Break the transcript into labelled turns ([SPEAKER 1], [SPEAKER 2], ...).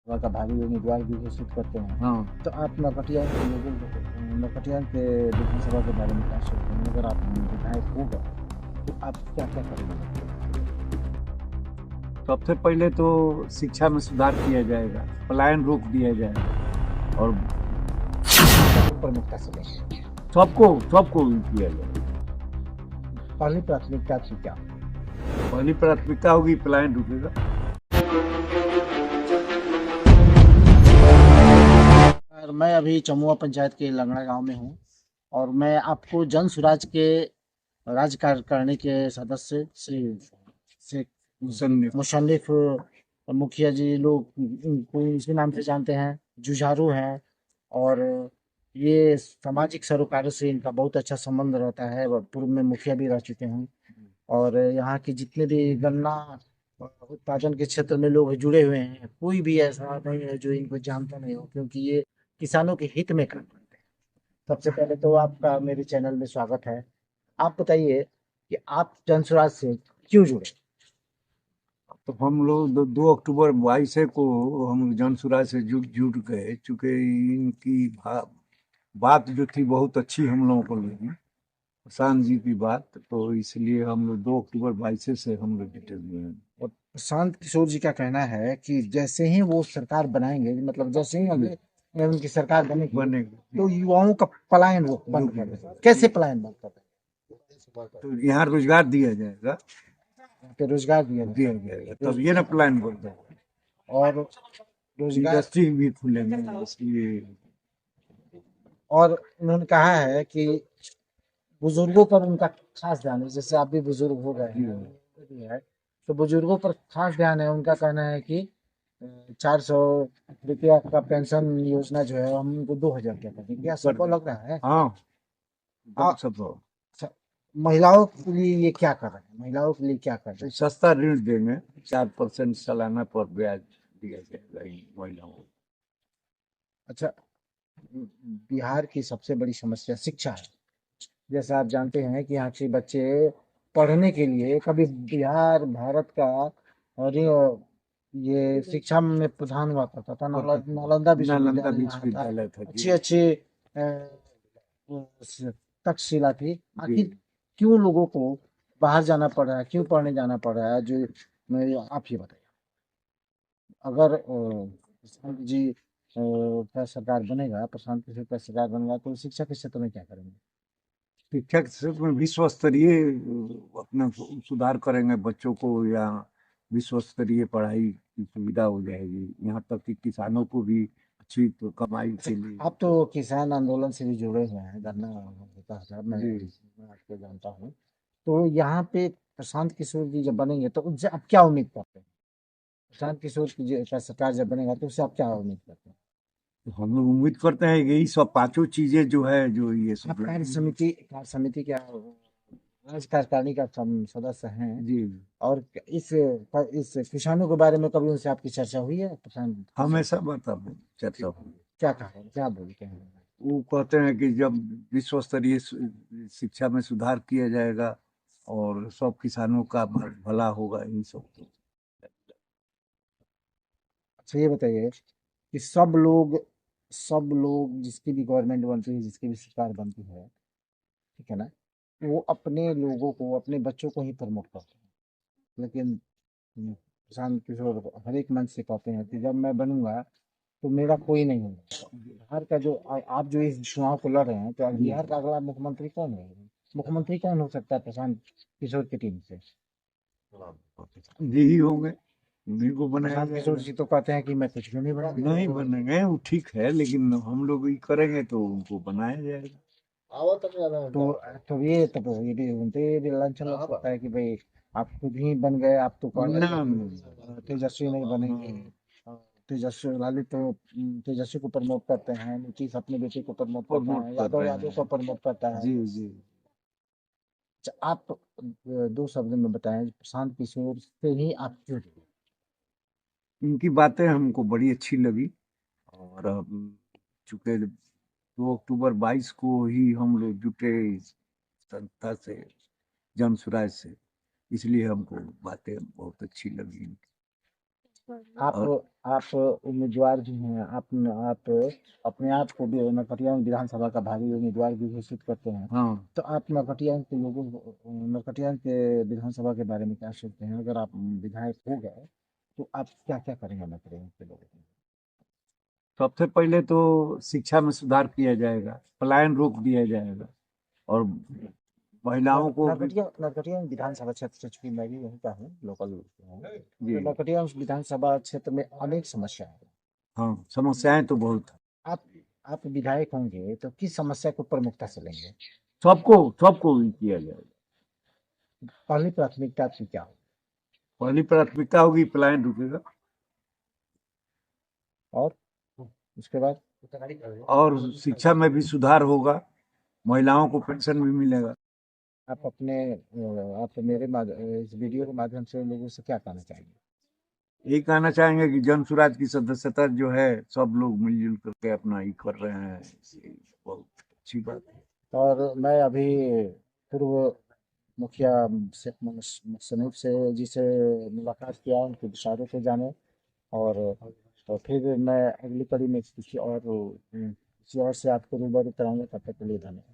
[SPEAKER 1] वहाँ का भावी उम्मीदवार भी घोषित करते हैं।
[SPEAKER 2] हाँ।
[SPEAKER 1] तो आप नरकटियागंज के लोगों नरकटियागंज के विधानसभा के बारे में क्या सोचते हैं? अगर आप विधायक हो गए तो आप क्या-क्या करेंगे?
[SPEAKER 2] सबसे पहले तो शिक्षा में सुधार किया जाएगा, पलायन रोक दिया जाएगा और
[SPEAKER 1] सबको प्रमुखता से लेंगे।
[SPEAKER 2] सबको किया जाएगा।
[SPEAKER 1] पहली प्राथमिकता आपकी क्या?
[SPEAKER 2] पहली प्राथमिकता होगी पलायन रुकेगा।
[SPEAKER 1] और मैं अभी चमुआ पंचायत के लंगड़ा गांव में हूँ और मैं आपको जन सुराज के राज्य कार्यकारिणी के सदस्य श्री शेख
[SPEAKER 2] मुसन्निफ।
[SPEAKER 1] मुशर्रफ मुखिया जी लोग इनको इसी नाम से जानते हैं, जुझारू हैं और ये सामाजिक सरोकारों से इनका बहुत अच्छा संबंध रहता है। वह पूर्व में मुखिया भी रह चुके हैं और यहाँ के जितने भी गन्ना उत्पादन के क्षेत्र में लोग जुड़े हुए हैं, कोई भी ऐसा नहीं है जो इनको जानता नहीं हो, क्योंकि ये किसानों के हित में काम करते हैं। सबसे पहले तो आपका मेरे चैनल में स्वागत है। आप बताइए कि आप जनसुराज से क्यों जुड़े?
[SPEAKER 2] तो हम लोग 2 अक्टूबर 22 को हम जनसुराज से जुट गए, चूंकि इनकी बात जो थी बहुत अच्छी हम लोगों को लगी, प्रशांत जी की बात, तो इसलिए हम लोग 2 अक्टूबर 22 से हम लोग जुटे हुए हैं।
[SPEAKER 1] और प्रशांत किशोर जी का कहना है कि जैसे ही वो सरकार बनाएंगे, मतलब जैसे ही अगर उनकी सरकार बनेगी
[SPEAKER 2] बनेगा
[SPEAKER 1] तो युवाओं का पलायन वो बंद कर देंगे। कैसे पलायन बंद कर देंगे?
[SPEAKER 2] तो यहाँ रोजगार दिया जाएगा,
[SPEAKER 1] यहाँ पे रोजगार दिया जाए
[SPEAKER 2] दिया जाएगा तब ये ना प्लान बनता है।
[SPEAKER 1] और रोजगार।
[SPEAKER 2] इंडस्ट्री भी खुलेंगे इसलिए।
[SPEAKER 1] और उन्होंने कहा है कि बुजुर्गों पर उनका खास ध्यान है, जैसे आप भी बुजुर्ग हो गए हैं, वो भी है, तो बुजुर्गों पर खास ध्यान है। उनका कहना है कि 400 रुपया का पेंशन योजना जो है हम उनको 2,000 क्या कर देंगे। क्या सबको लग रहा है?
[SPEAKER 2] हाँ,
[SPEAKER 1] आ,
[SPEAKER 2] एकदम सब
[SPEAKER 1] अच्छा, महिलाओं के लिए ये क्या कर रहे हैं? महिलाओं के लिए क्या कर रहे हैं?
[SPEAKER 2] सस्ता ऋण देंगे, 4% सालाना पर ब्याज दिया जाएगा इन महिलाओं को।
[SPEAKER 1] अच्छा, बिहार की सबसे बड़ी समस्या शिक्षा है। जैसा आप जानते हैं कि यहाँ के बच्चे पढ़ने के लिए, कभी बिहार भारत का और ये शिक्षा में प्रधान हुआ करता था, नालंदा
[SPEAKER 2] नालंदा
[SPEAKER 1] विश्वविद्यालय यहाँ था,
[SPEAKER 2] विश्वविद्यालय था जी।
[SPEAKER 1] अच्छी अच्छी तक्षशिला थी।
[SPEAKER 2] जी।
[SPEAKER 1] आखिर क्यों लोगों को बाहर जाना पड़ रहा है, क्यों पढ़ने जाना पड़ रहा है? जो आप ही बताइए। अगर प्रशांत जी का सरकार बनेगा, प्रशांत किशोर का सरकार बनेगा, तो शिक्षा के क्षेत्र में क्या करेंगे?
[SPEAKER 2] शिक्षा के क्षेत्र में विश्व स्तरीय अपना सुधार करेंगे, बच्चों को या विश्व स्तरीय पढ़ाई की सुविधा हो जाएगी, यहाँ तक कि किसानों को भी अच्छी तो कमाई के लिए।
[SPEAKER 1] आप तो किसान आंदोलन से भी जुड़े हुए हैं, गन्ना होता है साहब,
[SPEAKER 2] जी।
[SPEAKER 1] मैं आपको जानता हूँ। तो यहाँ पे प्रशांत किशोर जी जब बनेंगे तो उनसे आप क्या उम्मीद करते हैं? प्रशांत किशोर की का सरकार जब बनेगा तो उससे आप क्या उम्मीद करते हैं?
[SPEAKER 2] तो हम लोग उम्मीद करते हैं कि यही सब पांचों चीजें जो है, जो ये
[SPEAKER 1] आप
[SPEAKER 2] सब।
[SPEAKER 1] कार्य समिति क्या राज्य कार्यकारिणी का सदस्य हैं
[SPEAKER 2] जी।
[SPEAKER 1] और इस किसानों के बारे में कभी उनसे आपकी चर्चा हुई है प्रशांत किशोर?
[SPEAKER 2] हमेशा मतलब चर्चा हुई।
[SPEAKER 1] क्या कहा, क्या बोलते हैं?
[SPEAKER 2] वो कहते हैं कि जब विश्व स्तरीय शिक्षा में सुधार किया जाएगा और सब किसानों का भला होगा, इन सब तो।
[SPEAKER 1] अच्छा, ये बताइए कि सब लोग जिसकी भी गवर्नमेंट बनती है, जिसकी भी सरकार बनती है, ठीक है ना, वो अपने लोगों को, अपने बच्चों को ही प्रमोट करते हैं। लेकिन प्रशांत किशोर हर एक मंच से कहते हैं कि जब मैं बनूंगा तो मेरा कोई नहीं होगा। बिहार का जो आप जो इस चुनाव को लड़ रहे हैं, तो बिहार का अगला मुख्यमंत्री कौन है? मुख्यमंत्री कौन हो सकता है प्रशांत किशोर की टीम से?
[SPEAKER 2] यही होंगे, उन्हीं को बनाया
[SPEAKER 1] प्रशांत किशोर
[SPEAKER 2] जाएगा।
[SPEAKER 1] जी तो कहते हैं कि मैं कुछ भी नहीं बना।
[SPEAKER 2] नहीं बनेंगे वो ठीक है, लेकिन हम लोग ही करेंगे तो उनको बनाया जाएगा।
[SPEAKER 1] तो ये भी उनपे भी लांछन लग सकता है कि भाई आप खुद ही बन गए, आप तो
[SPEAKER 2] ना,
[SPEAKER 1] तेजस्वी नहीं बनेंगे। तेजस्वी लालू तो तेजस्वी को प्रमोट करते हैं, नीतीश अपने बेटे को प्रमोट करता
[SPEAKER 2] प्रमोट
[SPEAKER 1] है,
[SPEAKER 2] कर
[SPEAKER 1] यादव
[SPEAKER 2] रहे
[SPEAKER 1] यादव को
[SPEAKER 2] हैं।
[SPEAKER 1] प्रमोट करता है।
[SPEAKER 2] जी जी।
[SPEAKER 1] अच्छा, आप 2 शब्द में बताएं प्रशांत किशोर से ही आप क्यों जुड़े?
[SPEAKER 2] इनकी बातें हमको बड़ी अच्छी लगी और चूंकि 2 अक्टूबर 22 को ही हम लोग जुटे इस संस्था से, जन सुराज से, इसलिए हमको बातें बहुत अच्छी लगी।
[SPEAKER 1] आप
[SPEAKER 2] और
[SPEAKER 1] आप उम्मीदवार भी हैं, आप अपने आप को भी नरकटिया विधानसभा का भावी उम्मीदवार भी घोषित करते हैं।
[SPEAKER 2] हाँ,
[SPEAKER 1] तो आप नरकटिया के विधानसभा के बारे में क्या सोचते हैं? अगर आप विधायक हो गए तो आप क्या क्या करेंगे नरकटिया के लोगों के लिए?
[SPEAKER 2] सबसे पहले तो शिक्षा में सुधार किया जाएगा, पलायन रोक दिया जाएगा और महिलाओं को भी।
[SPEAKER 1] नरकटिया विधानसभा क्षेत्र से, चूंकि मैं भी यहीं का हूँ, लोकल हूँ,
[SPEAKER 2] जी।
[SPEAKER 1] तो नरकटिया विधानसभा क्षेत्र में अनेक समस्या है।
[SPEAKER 2] हाँ, समस्याएं तो बहुत है।
[SPEAKER 1] आप आप विधायक होंगे तो किस समस्या को प्रमुखता से लेंगे?
[SPEAKER 2] सबको सबको भी किया जाएगा।
[SPEAKER 1] पहली प्राथमिकता आपकी क्या होगी?
[SPEAKER 2] पहली प्राथमिकता होगी पलायन रुकेगा
[SPEAKER 1] और उसके बाद?
[SPEAKER 2] और शिक्षा में भी सुधार होगा, महिलाओं को पेंशन भी मिलेगा।
[SPEAKER 1] आप मेरे इस वीडियो के माध्यम से लोगों से क्या कहना चाहेंगे?
[SPEAKER 2] यही कहना चाहेंगे कि जन सुराज की सदस्यता जो है सब लोग मिलजुल करके अपना ही कर रहे हैं, ये बहुत अच्छी बात है।
[SPEAKER 1] और मैं अभी पूर्व मुखिया शेख मोहम्मद सनीफ से जी से मुलाकात किया, उनके विचारों को जाने, और फिर मैं अगली कड़ी में किसी और से आपको रूबरू कराऊंगा। तब तक के लिए धन्यवाद।